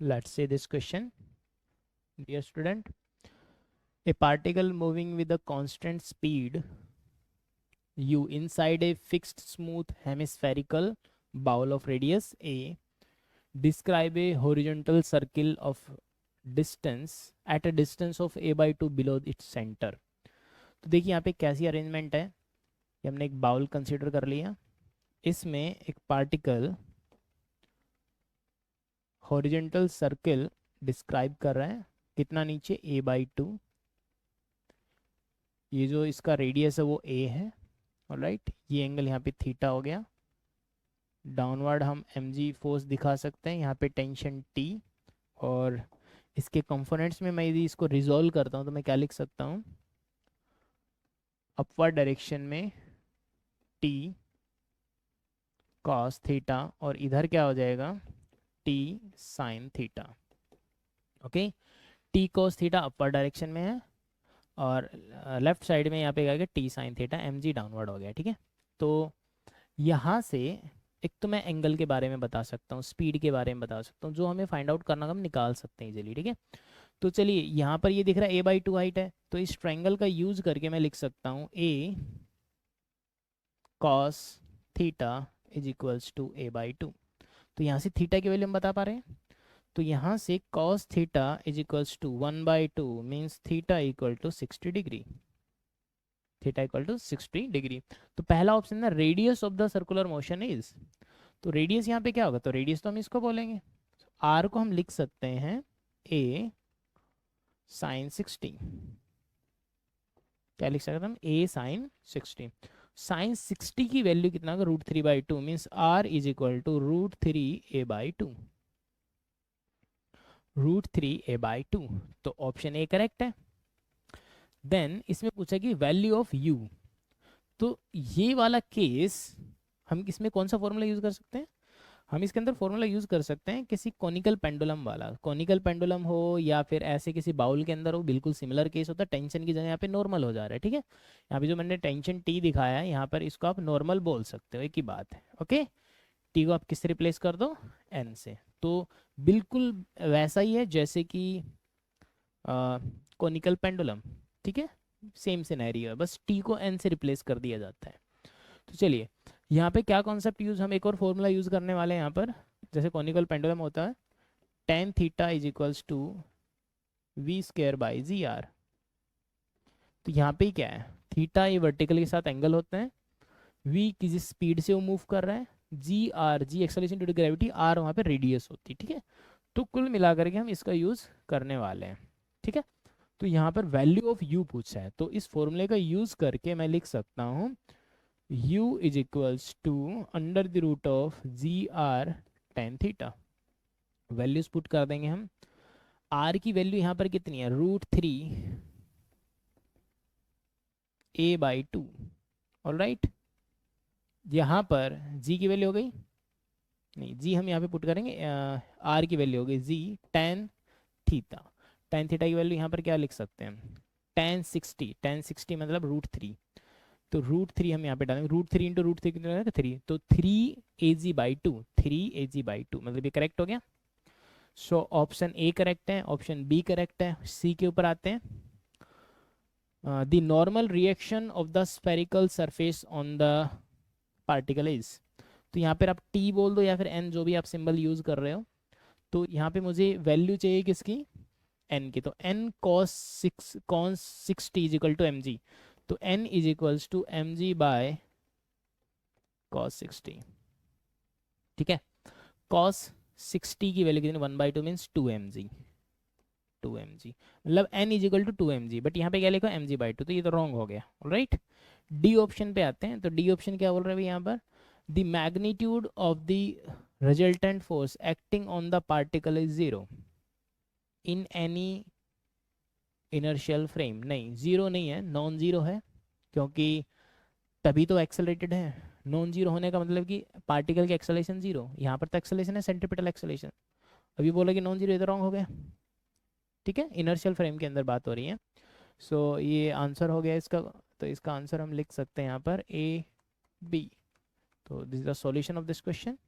Let's say this question, dear student. A particle moving with a constant speed u inside a fixed smooth hemispherical bowl of radius a. Describe a horizontal circle of distance at a distance of a by 2 below its center. तो देखिए यहाँ पे कैसी arrangement है, ये हमने एक bowl consider कर लिया, इसमें एक पार्टिकल हॉरिजेंटल सर्कल डिस्क्राइब कर रहा है, कितना नीचे a बाई 2, ये जो इसका रेडियस है वो a है, ऑलराइट, ये एंगल यहाँ पे थीटा हो गया, डाउनवर्ड हम mg फोर्स दिखा सकते हैं, यहाँ पे टेंशन t, और इसके कंपोनेंट्स में मैं यदि इसको रिजॉल्व करता हूँ तो मैं क्या लिख सकता हूँ, अपवर्ड डायरेक्शन में t cos थीटा और इधर क्या हो जाएगा t sin theta. Okay, t cos theta upper direction में है और लेफ्ट साइड में यहाँ पे क्या T sine theta, mg downward हो गया। ठीक है, तो यहाँ से एक तो मैं एंगल के बारे में बता सकता हूँ, स्पीड के बारे में बता सकता हूँ, जो हमें फाइंड आउट करना हम निकाल सकते हैं इजीली। ठीक है, तो चलिए यहाँ पर ये दिख रहा है a बाई 2 हाइट है, तो इस ट्रायंगल का यूज करके मैं लिख सकता हूँ a cos theta is equals to a by 2। तो यहाँ से थीटा की वैल्यू हम बता पा रहे हैं, तो यहाँ से cos theta is equals to 1 by 2 means theta equal to 60 degree, theta equal to 60 degree. तो पहला ऑप्शन ना, radius of the circular motion is, तो रेडियस यहाँ पे क्या होगा, तो रेडियस तो हम इसको बोलेंगे, आर को हम लिख सकते हैं a साइन 60, क्या लिख सकते हैं हम, a साइन 60। साइन 60 की वैल्यू कितना होगा, root 3 by 2 means r is equal to root 3 a by 2, root 3 a by 2, तो ऑप्शन ए करेक्ट है। देन इसमें पूछा कि वैल्यू ऑफ u, तो ये वाला केस हम इसमें कौन सा फॉर्मूला यूज कर सकते हैं, हम इसके अंदर फॉर्मूला यूज कर सकते हैं किसी कॉनिकल पेंडुलम वाला, कॉनिकल पेंडुलम हो या फिर ऐसे किसी बाउल के अंदर हो, बिल्कुल सिमिलर केस होता है, टेंशन की जगह यहाँ पे नॉर्मल हो जा रहा है। ठीक है, यहाँ पे जो मैंने टेंशन टी दिखाया है यहाँ पर इसको आप नॉर्मल बोल सकते हो, एक ही बात है। ओके, टी को आप किससे रिप्लेस कर दो, एन से, तो बिल्कुल वैसा ही है जैसे कि कॉनिकल पेंडुलम। ठीक है, सेम सिनेरियो है, बस टी को एन से रिप्लेस कर दिया जाता है। तो चलिए यहाँ पे क्या कॉन्सेप्ट यूज, हम एक और फॉर्मूला यूज करने वाले हैं यहाँ पर, जैसे कॉनिकल पेंडुलम होता है tan theta is equals to v square by g r. तो यहाँ पे क्या है, थीटा ये वर्टिकल के साथ एंगल होते हैं, वी किसी स्पीड से वो मूव कर रहा है, g r, g acceleration due to gravity, r वहाँ पे रेडियस होती है। ठीक है, तो कुल मिलाकर के हम इसका यूज करने वाले हैं। ठीक है, तो यहाँ पर वैल्यू ऑफ यू पूछा है, तो इस फॉर्मूले का यूज करके मैं लिख सकता हूँ u is equals to under the root of g r ten theta, values put कर देंगे हम, r की वैल्यू यहाँ पर कितनी है, root 3 a by 2, all right, यहाँ पर g की वैल्यू हो गई, नहीं g हम यहाँ पे पुट करेंगे, r की वैल्यू हो गई g tan theta, tan theta की वैल्यू यहाँ पर क्या लिख सकते हैं, टेन 60, टेन 60 मतलब रूट 3, तो रूट 3 हम यहाँ पे डालेंगे, रूट 3 इंटू रूट 3 कितना है, 3, तो 3 ए जी बाई 2, 3 ए जी बाई 2 मतलब ये करेक्ट हो गया। सो ऑप्शन ए करेक्ट है, ऑप्शन बी करेक्ट है, सी के ऊपर आते हैं, the normal reaction of the spherical surface on the particle is, तो यहाँ पर आप टी बोल दो या फिर एन, जो भी आप सिंबल यूज कर रहे हो, तो यहाँ पे मुझे वैल्यू चाहिए किसकी, एन की, तो n cos 60 is equal to m g, तो n is equals to m g by cos 60। ठीक है, कॉस 60 की वैल्यू कितनी, 1 by 2 means 2 m g, 2 m g, मतलब n is equal to 2 m g, but यहाँ पे क्या लिखो एम जी बाई 2, तो ये तो रॉन्ग हो गया। राइट, डी ऑप्शन पे आते हैं, तो डी ऑप्शन क्या बोल रहे हैं यहाँ पर, the magnitude of the resultant force acting on the particle is zero in any inertial frame, नहीं जीरो नहीं है, नॉन जीरो है, क्योंकि तभी तो एक्सेलरेटेड है, नॉन जीरो होने का मतलब कि पार्टिकल की एक्सेलरेशन जीरो, यहाँ पर तो एक्सेलरेशन है सेंट्रीपिटल एक्सेलरेशन, अभी बोला कि नॉन जीरो, ये तो रॉन्ग हो गया। ठीक है, इनर्शियल फ्रेम के अंदर बात हो रही है। सो ये आंसर हो गया इसका, तो इसका आंसर हम लिख सकते हैं यहाँ पर ए बी, तो this is the solution of this question.